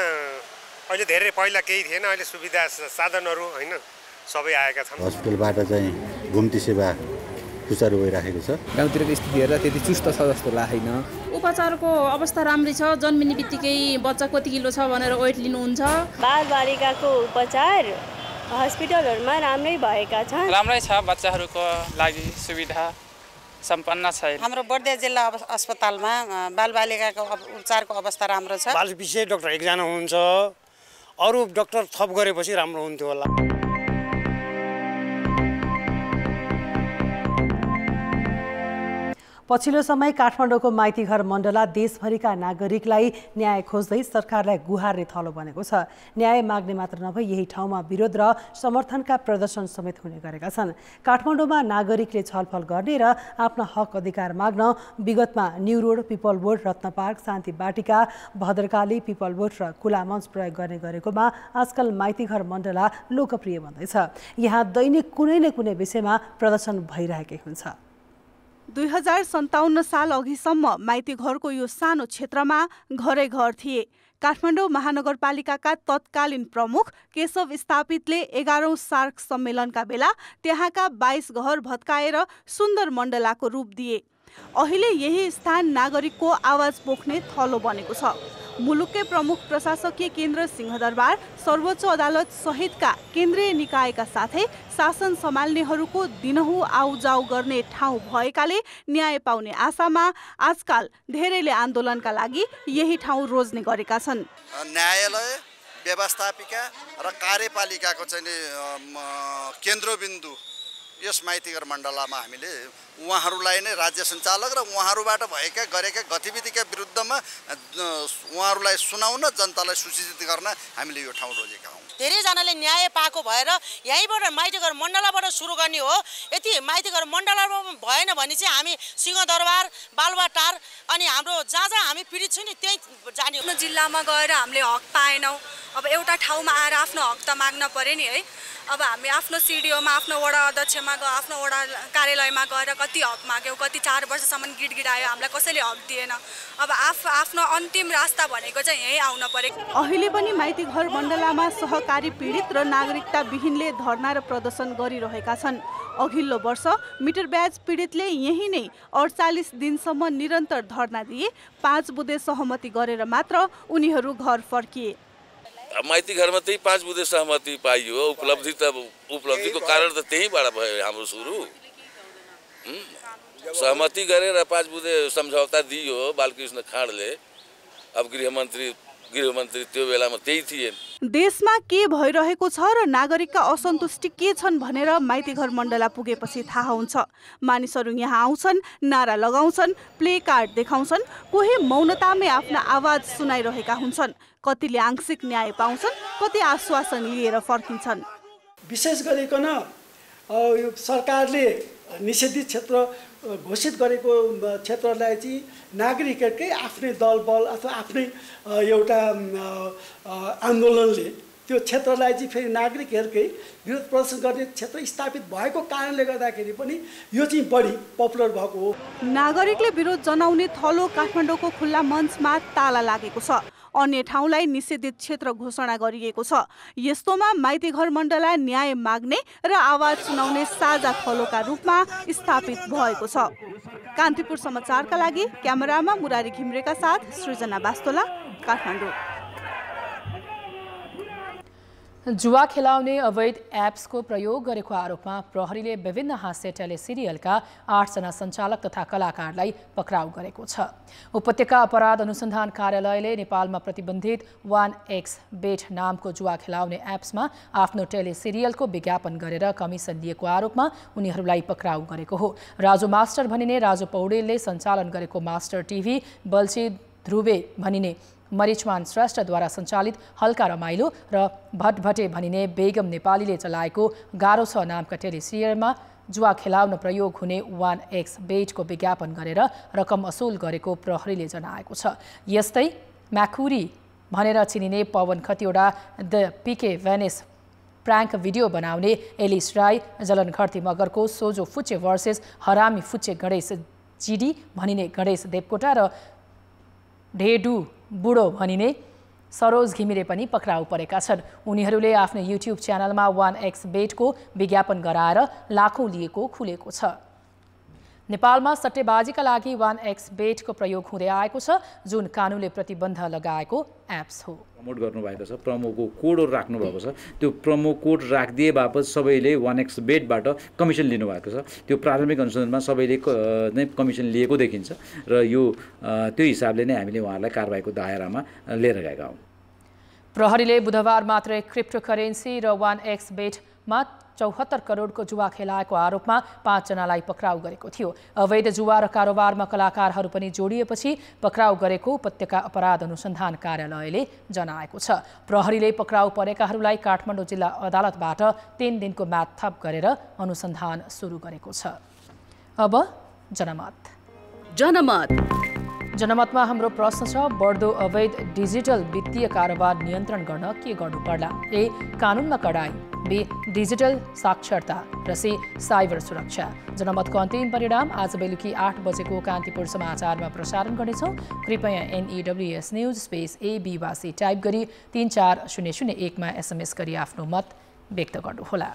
अहिले धेरै पहिला केही थिएन, अहिले सुविधा साधनहरू होइन सबै आएका छन्। हस्पिटलबाट चाहिँ घुम्ती सेवा सुचारू भइराखेको छ। गाउँतिरको स्थिति हेरेर त्यति चुस्त छ जस्तो लागेन। उपचारको अवस्था राम्रै छ, जन्मिने बित्तिकै बच्चा कति किलो छ भनेर वेट लिनुहुन्छ। बालबालिकाको उपचार हस्पिटलहरूमा राम्रै भएका छन्। राम्रै छ, बच्चाहरूको लागि सुविधा सम्पन्न छ। हाम्रो बर्दिया जिल्ला अस्पतालमा बालबालिकाको उपचारको अवस्था राम्रो छ। बाल विशेष डाक्टर एकजना हुनुहुन्छ, अरू डाक्टर थप गरेपछि राम्रो हुन्थ्यो होला। पछिल्लो समय काठमाडौँको माइतीघर मण्डला देशभरिका नागरिकलाई न्याय खोज्दै सरकारलाई गुहार्ने थलो बनेको छ। न्याय माग्ने मात्र नभई यही ठाउँमा विरोध र समर्थनका प्रदर्शन समेत हुने गरेका छन्। काठमाडौँमा नागरिकले छलफल गर्ने र आफ्ना हक अधिकार माग्न विगतमा न्यू रोड, पिपल बोर्ड, रत्न पार्क, शान्ति बाटिका, भद्रकाली, पिपल बोर्ड र खुला मञ्च प्रयोग गर्ने गरेकोमा आजकल माइतीघर मण्डला लोकप्रिय बन्दैछ। यहाँ दैनिक कुनै न कुनै विषयमा प्रदर्शन भइरहेकै हुन्छ। 2057 साल अघिसम्म माइती घरको यो सानो क्षेत्रमा घरै घर थिए। काठमाडौँ महानगरपालिकाका तत्कालीन प्रमुख केशव स्थापितले 11औं सार्क सम्मेलनका बेला त्यहाँका 22 घर भत्काएर सुन्दर मण्डलाको रूप दिए। अहिले यही स्थान नागरिकको आवाज पोख्ने थलो बनेको छ। मुलुककै प्रमुख प्रशासकीय केन्द्र सिंहदरबार, सर्वोच्च अदालत सहितका केन्द्रीय निकायका साथै शासन सम्हाल्नेहरूको दिनहुँ आउजाउ गर्ने ठाउँ भएकाले न्याय पाउने आशामा आजकाल धेरैले आन्दोलनका लागि यही ठाउँ रोज्ने गरेका छन्। न्यायालय, व्यवस्थापिका र कार्यपालिकाको चाहिँ केन्द्रबिन्दु यस माइतीघर मण्डलामा हामीले उहाँहरूलाई नै राज्य सञ्चालक र उहाँहरूबाट गरेका गतिविधिका विरुद्धमा उहाँहरूलाई सुनाउन, जनतालाई सूचित गर्न हामीले यो ठाउँ रोजेका हौँ। धेरैजनाले न्याय पाएको भएर यहीँबाट माइतीघर मण्डलाबाट सुरु गर्ने हो। यति माइतीघर मण्डलामा भएन भने चाहिँ हामी सिंहदरबार, बालुवाटार अनि हाम्रो जहाँ जहाँ हामी पीडित छौँ नि त्यहीँ जाने हो। जिल्लामा गएर हामीले हक पाएनौँ। अब एउटा ठाउँमा आएर आफ्नो हक त माग्न पर्यो नि है। अब हामी आफ्नो सिडिओमा, आफ्नो वडा अध्यक्षमा आफ्नो वडा कार्यालयमा गएर कति हक माग्यौँ, कति 4 वर्षसम्म गिडगिडायो, हामीलाई कसैले हक दिएन। अब आफ्नो अन्तिम रास्ता भनेको चाहिँ यहीँ आउन पर्यो। अहिले पनि माइती घर मण्डलामा सहकारी पीडित र नागरिकता विहीनले धरना र प्रदर्शन गरिरहेका छन्। अघिल्लो वर्ष मिटर ब्याज पीडितले यही नै 48 दिनसम्म निरन्तर धरना दिए। 5 बुँदे सहमति गरेर मात्र उनीहरू घर फर्किए। माइती घरमा त्यही 5 बुँदे सहमति पाइयो। उपलब्धिको कारण त त्यहीँबाट भयो हाम्रो सुरु। सहमति गरेर 5 बुँदे सम्झौता दियो बालकृष्ण खाँडले। अब गृहमन्त्री त्यो बेलामा त्यही थिए। देशमा के भइरहेको छ र नागरिकका असन्तुष्टि के छन् भनेर माइतीघर मण्डला पुगेपछि थाहा हुन्छ। मानिसहरू यहाँ आउँछन्, नारा लगाउँछन्, प्ले कार्ड देखाउँछन्, कोही मौनतामै आफ्ना आवाज सुनाइरहेका हुन्छन्। कतिले आंशिक न्याय पाउँछन्, कति आश्वासन लिएर फर्किन्छन्। विशेष गरिकन यो सरकारले निषेधित क्षेत्र घोषित गरेको क्षेत्रलाई चाहिँ नागरिककै आफ्नै दलबल अथवा आफ्नै एउटा आन्दोलनले त्यो क्षेत्रलाई चाहिँ फेरि नागरिकहरूकै विरोध प्रदर्शन गर्ने क्षेत्र स्थापित भएको कारणले गर्दाखेरि पनि यो चाहिँ बढी पपुलर भएको हो। नागरिकले विरोध जनाउने थलो काठमाडौँको खुल्ला मञ्चमा ताला लागेको छ। अन्य ठाउँलाई निषेधित क्षेत्र घोषणा गरिएको छ। यस्तोमा माइतीघर मण्डला न्याय माग्ने र आवाज सुनाउने साझा थलोका रूपमा स्थापित भएको छ। कान्तिपुर समाचारका लागि क्यामेरामा मुरारी घिम्रेका साथ सृजना बास्तोला, काठमाडौँ। जुवा खेलाउने अवैध एप्सको प्रयोग गरेको आरोपमा प्रहरीले विभिन्न हास्य टेलिसिरियलका 8 जना सञ्चालक तथा कलाकारलाई पक्राउ गरेको छ। उपत्यका अपराध अनुसन्धान कार्यालयले नेपालमा प्रतिबन्धित 1xbet नामको जुवा खेलाउने एप्समा आफ्नो टेलिसिरियलको विज्ञापन गरेर कमिसन लिएको आरोपमा उनीहरूलाई पक्राउ गरेको हो। राजु मास्टर भनिने राजु पौडेलले सञ्चालन गरेको मास्टर टिभी, बल्छी ध्रुवे भनिने मरिचमान श्रेष्ठद्वारा सञ्चालित हल्का रमाइलो र भटभटे भनिने बेगम नेपालीले चलाएको गाह्रो छ नामका टेलिसिरियलमा जुवा खेलाउन प्रयोग हुने 1xbet को विज्ञापन गरेर रकम असुल गरेको प्रहरीले जनाएको छ। यस्तै म्याकुरी भनेर चिनिने Pawan Khatiwada the PK Venice prank video बनाउने एलिस राई, जलन घर्ती मगरको सोझो फुच्चे भर्सेस हरामी फुच्चे गणेश जिडी भनिने गणेश देवकोटा र ढेडु बुढो भनिने सरोज घिमिरे पनि पक्राउ परेका छन्। उनीहरूले आफ्नो युट्युब च्यानलमा 1xbet को विज्ञापन गराएर लाखौं लिएको खुलेको छ। नेपालमा सट्टेबाजीका लागि 1xbet को प्रयोग हुँदै आएको छ, जुन कानुनले प्रतिबन्ध लगाएको एप्स हो। प्रमोट गर्नुभएको छ, प्रोमोको कोडहरू राख्नुभएको छ। त्यो प्रोमो कोड राखिदिए बापत सबैले 1xbet-बाट कमिसन लिनुभएको छ। त्यो प्राथमिक अनुसन्धानमा सबैले नै कमिसन लिएको देखिन्छ र यो त्यो हिसाबले नै हामीले उहाँहरूलाई कारबाहीको दायरामा लिएर गएका हौँ। प्रहरीले बुधबार मात्रै क्रिप्टोकरेन्सी र 1xbet-मा 74 करोडको जुवा खेलाएको आरोपमा 5 जनालाई पक्राउ गरेको थियो। अवैध जुवा र कारोबारमा कलाकारहरू पनि जोडिएपछि पक्राउ गरेको उपत्यका अपराध अनुसन्धान कार्यालयले जनाएको छ। प्रहरीले पक्राउ परेकाहरूलाई काठमाडौँ जिल्ला अदालतबाट 3 दिनको म्याद थप गरेर अनुसन्धान सुरु गरेको छ। अब जनमत। जनमतमा हाम्रो प्रश्न छ, बढ्दो अवैध डिजिटल वित्तीय कारोबार नियन्त्रण गर्न के गर्नु पर्ला? ए. कानुनमा कडाई, बी. डिजिटल साक्षरता र सी. साइबर सुरक्षा। जनमतको अन्तिम परिणाम आज बेलुकी 8 बजेको कान्तिपुर समाचारमा प्रसारण गर्नेछौँ। कृपया NEWS न्युज स्पेस AB वा C टाइप गरी 34001 मा SMS गरी आफ्नो मत व्यक्त गर्नुहोला।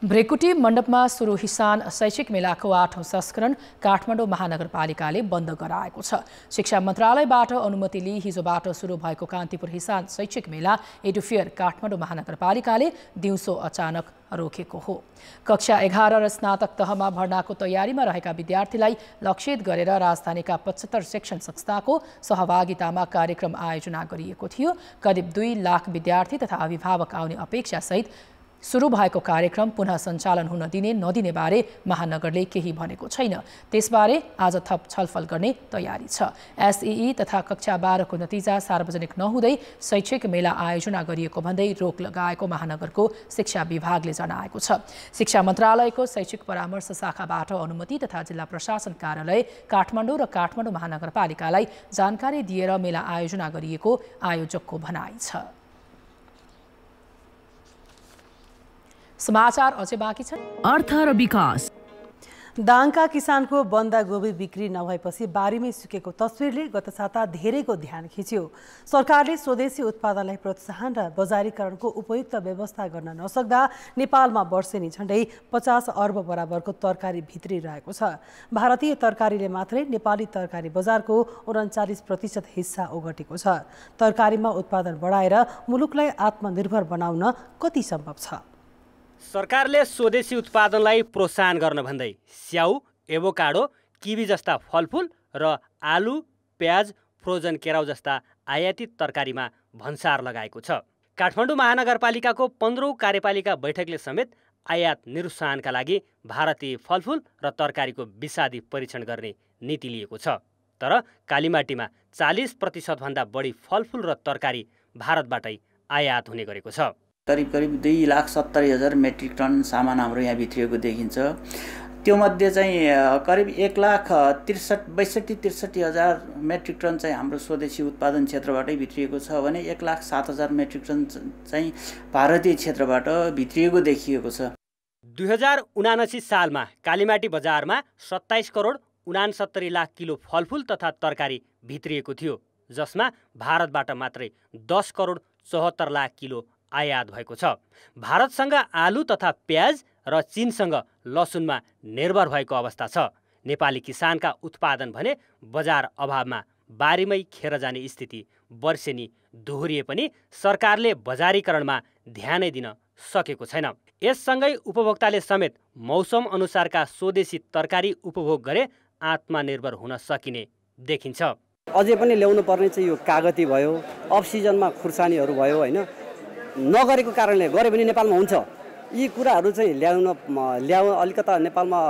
भ्रेकुटी मण्डपमा सुरु हिसान शैक्षिक मेलाको 8औं संस्करण काठमाडौँ महानगरपालिकाले बन्द गराएको छ। शिक्षा मन्त्रालयबाट अनुमति लिई हिजोबाट सुरु भएको कान्तिपुर हिसान शैक्षिक मेला एडुफेयर काठमाडौँ महानगरपालिकाले दिउँसो अचानक रोकेको हो। कक्षा 11 र स्नातक तहमा भर्नाको तयारीमा रहेका विद्यार्थीलाई लक्षित गरेर राजधानीका 75 शिक्षण संस्थाको सहभागितामा कार्यक्रम आयोजना गरिएको थियो। करिब 2 लाख विद्यार्थी तथा अभिभावक आउने अपेक्षासहित सुरु भएको कार्यक्रम पुनः सञ्चालन हुन दिने नदिने बारे महानगरले केही भनेको छैन। त्यसबारे आज थप छलफल गर्ने तयारी छ। SEE तथा कक्षा 12 को नतिजा सार्वजनिक नहुँदै शैक्षिक मेला आयोजना गरिएको भन्दै रोक लगाएको महानगरको शिक्षा विभागले जनाएको छ। शिक्षा मन्त्रालयको शैक्षिक परामर्श शाखाबाट अनुमति तथा जिल्ला प्रशासन कार्यालय काठमाडौँ र काठमाडौँ महानगरपालिकालाई जानकारी दिएर मेला आयोजना गरिएको आयोजकको भनाइ छ। समाचार अझै बाँकी छन्। अर्थ र विकास। दाङका किसानको बन्दागोभी बिक्री नभएपछि बारीमै सुकेको तस्विरले गत साता धेरैको ध्यान खिच्यो। सरकारले स्वदेशी उत्पादनलाई प्रोत्साहन र बजारीकरणको उपयुक्त व्यवस्था गर्न नसक्दा नेपालमा वर्षेनी झण्डै 50 अर्ब बराबरको तरकारी भित्रिरहेको छ। भारतीय तरकारीले मात्रै नेपाली तरकारी बजारको 39% हिस्सा ओगटेको छ। तरकारीमा उत्पादन बढाएर मुलुकलाई आत्मनिर्भर बनाउन कति सम्भव छ? सरकारले स्वदेशी उत्पादनलाई प्रोत्साहन गर्न भन्दै स्याउ, एभोकाडो, किवी जस्ता फलफुल र आलु, प्याज, फ्रोजन केराउ जस्ता आयातित तरकारीमा भन्सार लगाएको छ। काठमाडौँ महानगरपालिकाको 15औं कार्यपालिका बैठकले समेत आयात निरुत्साहनका लागि भारतीय फलफुल र तरकारीको विषादी परीक्षण गर्ने नीति लिएको छ। तर कालीमाटीमा 40% भन्दा बढी फलफुल र तरकारी भारतबाटै आयात हुने गरेको छ। करिब 2,70,000 मेट्रिक टन सामान हाम्रो यहाँ भित्रिएको देखिन्छ। त्यो मध्ये चाहिँ करिब 1,63,000 मेट्रिक टन चाहिँ हाम्रो स्वदेशी उत्पादन क्षेत्रबाटै भित्रिएको छ भने 1,07,000 मेट्रिक टन चाहिँ भारतीय क्षेत्रबाट भित्रिएको देखिएको छ। 2079 सालमा कालीमाटी बजारमा 27 करोड 69 लाख किलो फलफुल तथा तरकारी भित्रिएको थियो, जसमा भारतबाट मात्रै 10 करोड 74 लाख किलो आयात भएको छ। भारतसँग आलु तथा प्याज र चीनसँग लसुनमा निर्भर भएको अवस्था छ। नेपाली किसानका उत्पादन भने बजार अभावमा बारीमै खेर जाने स्थिति वर्षेनी दोहोरिए पनि सरकारले बजारीकरणमा ध्यानै दिन सकेको छैन। यससँगै उपभोक्ताले समेत मौसम अनुसारका स्वदेशी तरकारी उपभोग गरे आत्मनिर्भर हुन सकिने देखिन्छ। अझै पनि ल्याउनु पर्ने चाहिँ यो कागती भयो, अफ सिजनमा खुर्सानीहरू भयो हैन, नगरेको कारणले गरे पनि नेपालमा हुन्छ। यी कुराहरू चाहिँ ल्याउन अलिकता नेपालमा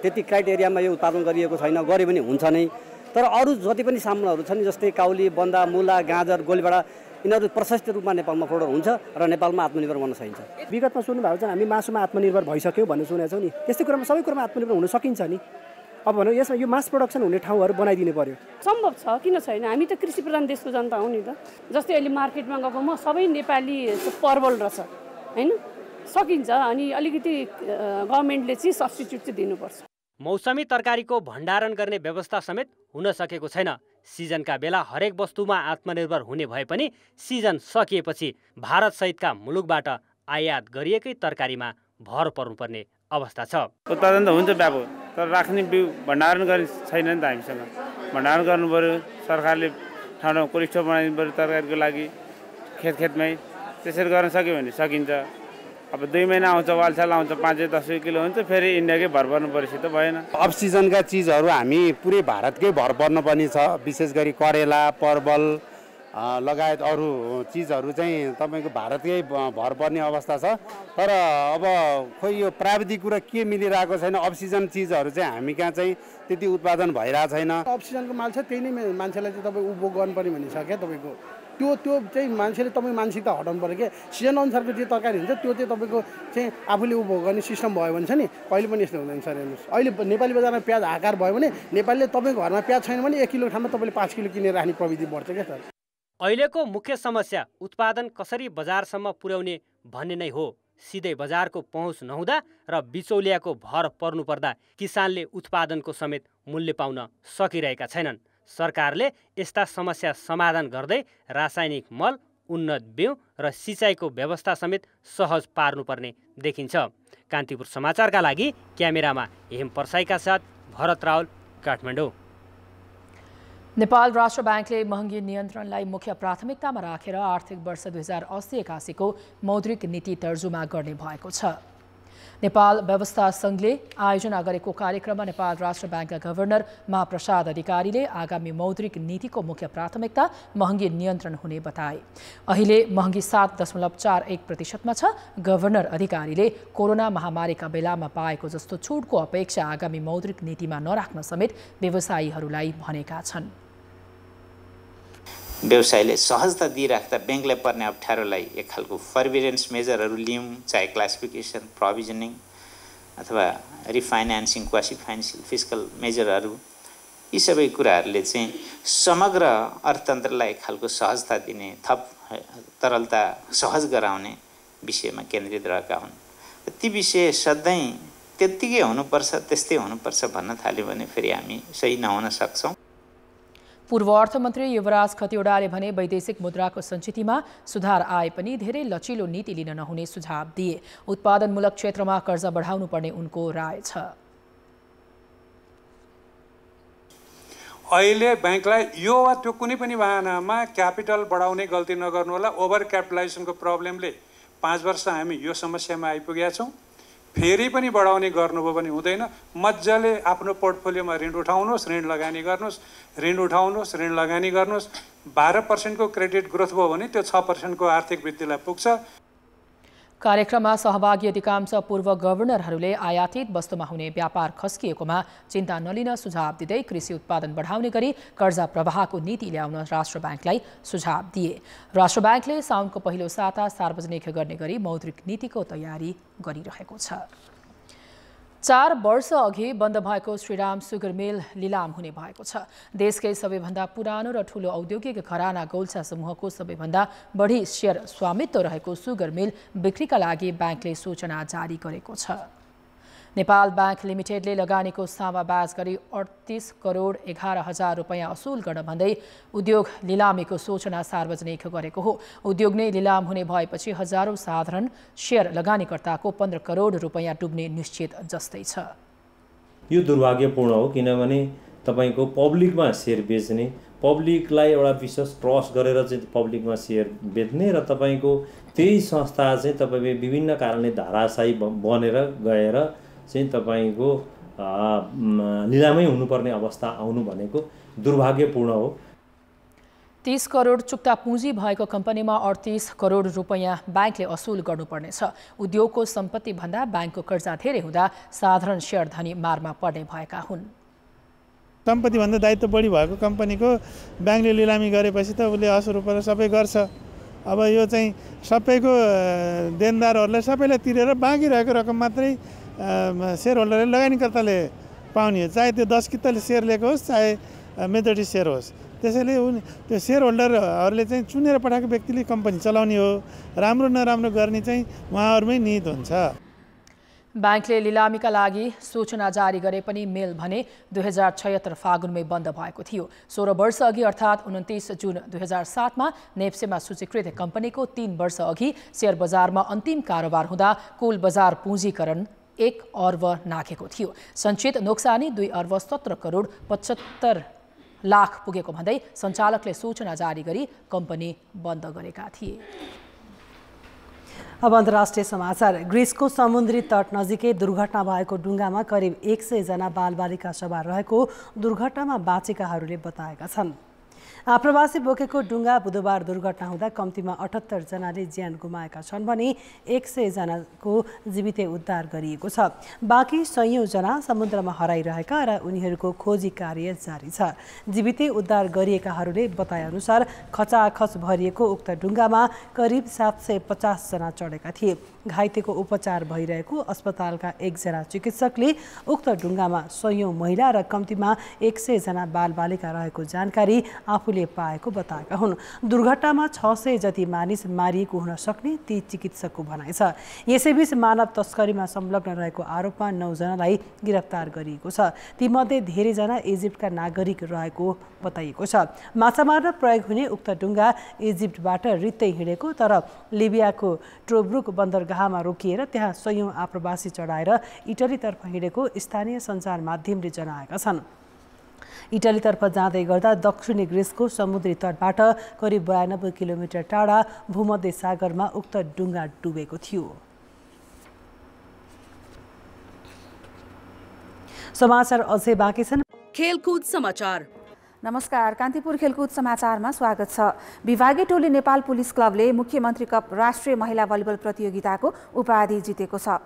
त्यति क्राइटेरियामा यो उत्पादन गरिएको छैन, गरे पनि हुन्छ नै। तर अरू जति पनि सामानहरू छन् जस्तै काउली, बन्दा, मुला, गाजर, गोलीबाडा यिनीहरू प्रशस्त रूपमा नेपालमा प्रोडक्ट हुन्छ र नेपालमा आत्मनिर्भर बन्न सकिन्छ। विगतमा सुन्नुभएको छ हामी मासुमा आत्मनिर्भर भइसक्यौँ भन्ने सुनेको छौँ नि, त्यस्तै कुरामा सबै कुरामा आत्मनिर्भर हुन सकिन्छ नि। अब भनौँ यसमा यो मास प्रोडक्सन हुने ठाउँहरू बनाइदिनु पर्यो। सम्भव छ, किन छैन? हामी त कृषि प्रधान देशको जनता हो नि त। जस्तै अहिले मार्केटमा गएको म सबै नेपाली परवल रहेछ हैन, सकिन्छ। अनि अलिकति गभर्मेन्टले चाहिँ सब्स्टिट्युट चाहिँ दिनुपर्छ। मौसमी तरकारीको भण्डारण गर्ने व्यवस्था समेत हुन सकेको छैन। सिजनका बेला हरेक वस्तुमा आत्मनिर्भर हुने भए पनि सिजन सकिएपछि भारत सहितका मुलुकबाट आयात गरिएकै तरकारीमा भर पर्नुपर्ने अवस्था छ। उत्पादन त हुन्छ व्यापक, तर राख्ने बिउ भण्डारण गर्ने छैन नि त हामीसँग। भण्डारण गर्नु पर्यो, सरकारले ठाउँ ठाउँ कोल्ड स्टोर बनाइदिनु पर्यो तरकारीको लागि खेतमै। त्यसरी गर्न सक्यो भने सकिन्छ। अब 2 महिना आउँछ, वालसाल आउँछ, 5-10 किलो हुन्छ, फेरि इन्डियाकै भर पर्नु परेपछि त भएन। अफ सिजनका चिजहरू हामी पुरै भारतकै भर पर्नुपर्ने छ। विशेष गरी करेला, परवल लगायत अरू चिजहरू चाहिँ तपाईँको भारतकै भर पर्ने अवस्था छ। तर अब खोइ यो प्राविधिक कुरा के मिलिरहेको छैन। अफ सिजन चिजहरू चाहिँ हामी कहाँ चाहिँ त्यति उत्पादन भइरहेको छैन। अफ सिजनको माल छ, त्यही नै मान्छेलाई चाहिँ तपाईँ उपभोग गर्नुपर्ने भन्ने छ क्या। तपाईँको त्यो चाहिँ मान्छेले तपाईँ मानसिकता हटाउनु पऱ्यो क्या सिजन अनुसारको जे तरकारी हुन्छ त्यो चाहिँ तपाईँको चाहिँ आफूले उपभोग गर्ने सिस्टम भयो भने छ नि कहिले पनि यस्तो हुँदैन सर हेर्नुहोस् अहिले नेपाली बजारमा प्याज हाकार भयो भने नेपालीले तपाईँको घरमा प्याज छैन भने 1 किलो ठाउँमा तपाईँले 5 किलो किनेर राख्ने प्रविधि बढ्छ क्या सर। अहिलेको मुख्य समस्या उत्पादन कसरी बजारसम्म पुर्याउने भन्ने नै हो। सिधै बजारको पहुँच नहुँदा र बिचौलियाको भर पर्नुपर्दा किसानले उत्पादनको समेत मूल्य पाउन सकिरहेका छैनन्। सरकारले यस्ता समस्या समाधान गर्दै रासायनिक मल, उन्नत बिउ र सिँचाइको व्यवस्था समेत सहज पार्नुपर्ने देखिन्छ। कान्तिपुर समाचारका लागि क्यामेरामा हेम पर्साईका साथ भरत रावल, काठमाडौँ। नेपाल राष्ट्र ब्याङ्कले महँगी नियन्त्रणलाई मुख्य प्राथमिकतामा राखेर आर्थिक वर्ष 2080-81 मौद्रिक नीति तर्जुमा गर्ने भएको छ। नेपाल व्यवस्था सङ्घले आयोजना गरेको कार्यक्रममा नेपाल राष्ट्र ब्याङ्कका गभर्नर महाप्रसाद अधिकारीले आगामी मौद्रिक नीतिको मुख्य प्राथमिकता महँगी नियन्त्रण हुने बताए। अहिले महँगी 7.41% छ। गभर्नर अधिकारीले कोरोना महामारीका बेलामा पाएको जस्तो छुटको अपेक्षा आगामी मौद्रिक नीतिमा नराख्न समेत व्यवसायीहरूलाई भनेका छन्। व्यवसायले सहजता दिइराख्दा ब्याङ्कलाई पर्ने अप्ठ्यारोलाई एक खालको फर्बिडेन्स मेजरहरू लियौँ, चाहे क्लासिफिकेसन, प्रोभिजनिङ अथवा रिफाइनेन्सिङ, क्वासी फाइनेन्सियल फिस्कल मेजरहरू, यी सबै कुराहरूले चाहिँ समग्र अर्थतन्त्रलाई एक खालको सहजता दिने, थप तरलता सहज गराउने विषयमा केन्द्रित रहेका हुन्। ती विषय सधैँ त्यत्तिकै हुनुपर्छ, त्यस्तै हुनुपर्छ भन्न थाल्यो भने फेरि हामी सही नहुन सक्छौँ। पूर्व अर्थमन्त्री युवराज खतिवडाले भने वैदेशिक मुद्राको सञ्चितमा सुधार आए पनि धेरै लचिलो नीति लिन नहुने सुझाव दिए। उत्पादनमूलक क्षेत्रमा कर्जा बढाउनुपर्ने उनको राय छ। अहिले ब्याङ्कलाई यो वा त्यो कुनै पनि बहानामा क्यापिटल बढाउने गल्ती नगर्नु होला। ओभर क्यापिटलाइजेसनको प्रब्लमले 5 वर्ष हामी यो समस्यामा आइपुगेका छौँ। फेरि पनि बढाउने गर्नुभयो भने हुँदैन। मजाले आफ्नो पोर्टफोलियोमा ऋण उठाउनुहोस्, ऋण लगानी गर्नुहोस्, ऋण उठाउनुहोस्, ऋण लगानी गर्नुहोस्। 12% को क्रेडिट ग्रोथ भयो भने त्यो 6% को आर्थिक वृद्धिलाई पुग्छ। कार्यक्रममा सहभागी अधिकांश पूर्व गभर्नरहरूले आयातित वस्तुमा हुने व्यापार खस्किएकोमा चिन्ता नलिन सुझाव दिँदै कृषि उत्पादन बढाउने गरी कर्जा प्रवाहको नीति ल्याउन राष्ट्र ब्याङ्कलाई सुझाव दिए। राष्ट्र ब्याङ्कले साउनको पहिलो साता सार्वजनिक गर्ने गरी मौद्रिक नीतिको तयारी गरिरहेको छ। 4 वर्ष अघि बन्द भएको श्रीराम सुगर मिल लिलाम हुने भएको छ। देशकै सबैभन्दा पुरानो र ठूलो औद्योगिक घराना गोल्छा समूहको सबैभन्दा बढी शेयर स्वामित्व रहेको सुगर मिल बिक्रीका लागि ब्याङ्कले सूचना जारी गरेको छ। नेपाल ब्याङ्क लिमिटेडले लगानीको सामाबाज गरी 38 करोड 11 हजार रुपैयाँ असुल गर्न भन्दै उद्योग लिलामीको सूचना सार्वजनिक गरेको हो। उद्योग नै लिलाम हुने भएपछि हजारौं साधारण शेयर लगानीकर्ताको 15 करोड रुपैयाँ डुब्ने निश्चित जस्तै छ। यो दुर्भाग्यपूर्ण हो, किनभने तपाईको पब्लिकमा शेयर बेच्ने, पब्लिकलाई एउटा विश्वास ट्रस्ट गरेर चाहिँ पब्लिकमा शेयर बेच्ने र तपाईको त्यही संस्था चाहिँ तपाईले विभिन्न कारणले धाराशायी बनेर गएर चाहिँ तपाईको लिलामै हुनुपर्ने अवस्था आउनु भनेको दुर्भाग्यपूर्ण हो। 30 करोड चुक्ता पुँजी भएको कम्पनीमा 38 करोड रुपैयाँ ब्याङ्कले असुल गर्नुपर्नेछ। उद्योगको सम्पत्ति भन्दा ब्याङ्कको कर्जा धेरै हुँदा साधारण शेयर धनी मारमा पर्ने भएका हुन्। सम्पत्ति भन्दा दायित्व बढी भएको कम्पनीको ब्याङ्कले लिलामी गरेपछि त उसले असुल रूपमा सबै गर्छ। अब यो चाहिँ सबैको देनदारहरूलाई सबैलाई तिरेर बाँकी रहेको रकम मात्रै शेयर होल्डरले लगानीकर्ताले पाउने हो, चाहे त्यो 10 किताले शेयर लिएको होस् चाहे मेजोरिटी शेयर होस्। त्यसैले त्यो शेयर होल्डरहरूले चाहिँ चुनेर पठाएको व्यक्तिले कम्पनी चलाउने हो। राम्रो नराम्रो गर्ने चाहिँ उहाँहरूमै निहित हुन्छ। ब्याङ्कले लिलामीका लागि सूचना जारी गरे पनि मिल भने 2076 फागुनमै बन्द भएको थियो। 16 वर्ष अघि अर्थात् 29 जुन 2007 मा नेप्सेमा सूचीकृत कम्पनीको 3 वर्ष अघि शेयर बजारमा अन्तिम कारोबार हुँदा कुल बजार पुँजीकरण 1 अर्ब नाघेको थियो। सञ्चित नोक्सानी 2 अर्ब 17 करोड 75 लाख पुगेको भन्दै सञ्चालकले सूचना जारी गरी कम्पनी बन्द गरेका थिए। अब अन्तर्राष्ट्रिय समाचार। ग्रिसको समुद्री तट नजिकै दुर्घटना भएको डुङ्गामा करिब 100 जना बालबालिका सवार रहेको दुर्घटनामा बाँचेकाहरूले बताएका छन्। आप्रवासी बोकेको डुङ्गा बुधबार दुर्घटना हुँदा कम्तीमा 78 जनाले ज्यान गुमाएका छन् भने 100 जनाको जीवितै उद्धार गरिएको छ। बाँकी 100 जना समुद्रमा हराइरहेका र उनीहरूको खोजी कार्य जारी छ। जीवितै उद्धार गरिएकाहरूले बताए अनुसार खचाखच भरिएको उक्त डुङ्गामा करिब 750 जना चढेका थिए। घाइतेको उपचार भइरहेको अस्पतालका एकजना चिकित्सकले उक्त डुङ्गामा 100 महिला र कम्तीमा 100 जना बालबालिका रहेको जानकारी आफूले पाएको बताएका हुन्। दुर्घटनामा 600 जति मानिस मारिएको हुन सक्ने ती चिकित्सकको भनाइ छ। यसैबीच मानव तस्करीमा संलग्न रहेको आरोपमा 9 जनालाई गिरफ्तार गरिएको छ। तीमध्ये धेरैजना इजिप्टका नागरिक रहेको बताइएको छ। माछा मार्न प्रयोग हुने उक्त डुङ्गा इजिप्टबाट रित्तै हिँडेको तर लिबियाको टोब्रुक बन्दरगाहमा रोकिएर त्यहाँ 100 आप्रवासी चढाएर इटलीतर्फ हिँडेको स्थानीय सञ्चार माध्यमले जनाएका छन्। इटलीतर्फ जाँदै गर्दा दक्षिणी ग्रिसको समुद्री तटबाट करिब 92 किलोमिटर टाढा भूमध्य सागरमा उक्त डुङ्गा डुबेको थियो। समाचार अझै बाँकी छन्। खेलकुद समाचार। नमस्कार, कान्तिपुर खेलकुद समाचारमा स्वागत छ। विभागीय टोली नेपाल पुलिस क्लबले मुख्यमन्त्री कप राष्ट्रिय महिला भलिबल प्रतियोगिताको उपाधि जितेको छ।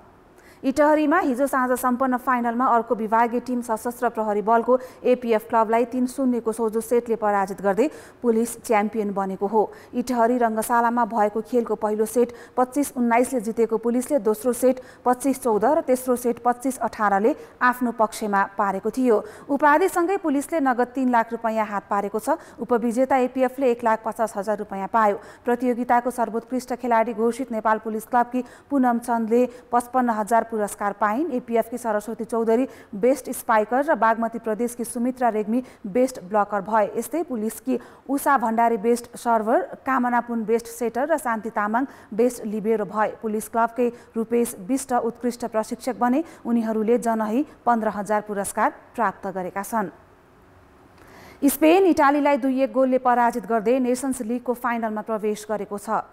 इटहरीमा हिजो साँझ सम्पन्न फाइनलमा अर्को विभागीय टिम सशस्त्र प्रहरी बलको एपीएफ क्लबलाई 3-0 को सोझो सेटले पराजित गर्दै पुलिस च्याम्पियन बनेको हो। इटहरी रङ्गशालामा भएको खेलको पहिलो सेट 25-19 ले जितेको पुलिसले दोस्रो सेट 25-14 र तेस्रो सेट 25-18 ले आफ्नो पक्षमा पारेको थियो। उपाधिसँगै पुलिसले नगद 3 लाख रुपैयाँ हात पारेको छ। उपविजेता एपीएफले 1,50,000 रुपैयाँ पायो। प्रतियोगिताको सर्वोत्कृष्ट खेलाडी घोषित नेपाल पुलिस क्लबकी पुनम चन्दले 55,000 पुरस्कार पाइन्। एपीएफकी सरस्वती चौधरी बेस्ट स्पाइकर र बागमती प्रदेशकी सुमित्रा रेग्मी बेस्ट ब्लकर भए। यस्तै पुलिसकी उषा भण्डारी बेस्ट सर्भर, कामना पुन बेस्ट सेटर र शान्ति तामाङ बेस्ट लिबेरो भए। पुलिस क्लबकै रूपेश विष्ट उत्कृष्ट प्रशिक्षक बने। उनीहरूले जनही 15,000 पुरस्कार प्राप्त गरेका छन्। स्पेन इटालीलाई 2-1 गोलले पराजित गर्दै नेसन्स लिगको फाइनलमा प्रवेश गरेको छ।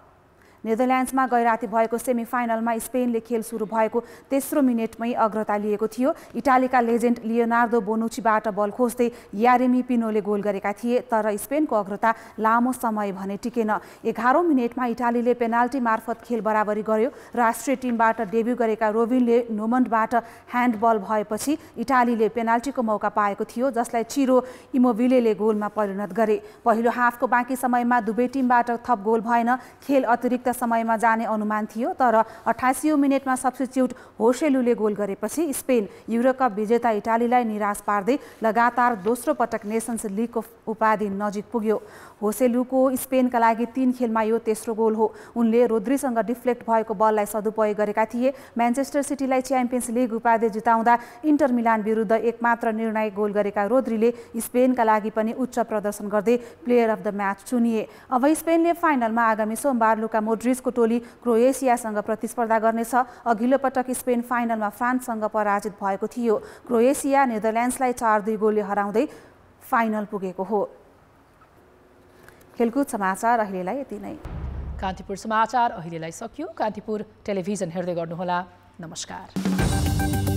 नेदरल्यान्ड्समा गैराती भएको सेमिफाइनलमा स्पेनले खेल सुरु भएको तेस्रो मिनेटमै अग्रता लिएको थियो। इटालीका लेजेन्ड लियोनार्दो बोनुचीबाट बल खोज्दै यारेमी पिनोले गोल गरेका थिए, तर स्पेनको अग्रता लामो समय भने टिकेन। 11औं मिनेटमा इटालीले पेनाल्टी मार्फत खेल बराबरी गर्यो। राष्ट्रिय टिमबाट डेब्यू गरेका रोबिनले नोमन्डबाट ह्यान्डबल भएपछि इटालीले पेनाल्टीको मौका पाएको थियो, जसलाई चिरो इमोबिलेले गोलमा परिणत गरे। पहिलो हाफको बाँकी समयमा दुवै टिमबाट थप गोल भएन। खेल अतिरिक्त समयमा जाने अनुमान थियो, तर 28औं मिनेटमा सब्स्टिट्युट होसेलुले गोल गरेपछि स्पेन युरोकप विजेता इटालीलाई निराश पार्दै लगातार दोस्रो पटक नेसन्स लिगको उपाधि नजिक पुग्यो। होसेलुको स्पेनका लागि 3 खेलमा यो तेस्रो गोल हो। उनले रोद्रीसँग डिफ्लेक्ट भएको बललाई सदुपयोग गरेका थिए। म्यान्चेस्टर सिटीलाई च्याम्पियन्स लिग उपाधि जिताउँदा इन्टर मिलान विरुद्ध एकमात्र निर्णायक गोल गरेका रोद्रीले स्पेनका लागि पनि उच्च प्रदर्शन गर्दै प्लेयर अफ द म्याच चुनिए। अब स्पेनले फाइनलमा आगामी सोमबार लुका मोड्रिचको टोली क्रोएसियासँग प्रतिस्पर्धा गर्नेछ। अघिल्लो पटक स्पेन फाइनलमा फ्रान्ससँग पराजित भएको थियो। क्रोएसिया नेदरल्यान्ड्सलाई 4-2 गोलले हराउँदै फाइनल पुगेको हो। खेलकुद समाचार अहिलेलाई यति नै। कान्तिपुर समाचार अहिलेलाई सकियो। कान्तिपुर टेलिभिजन हेर्दै गर्नुहोला। नमस्कार।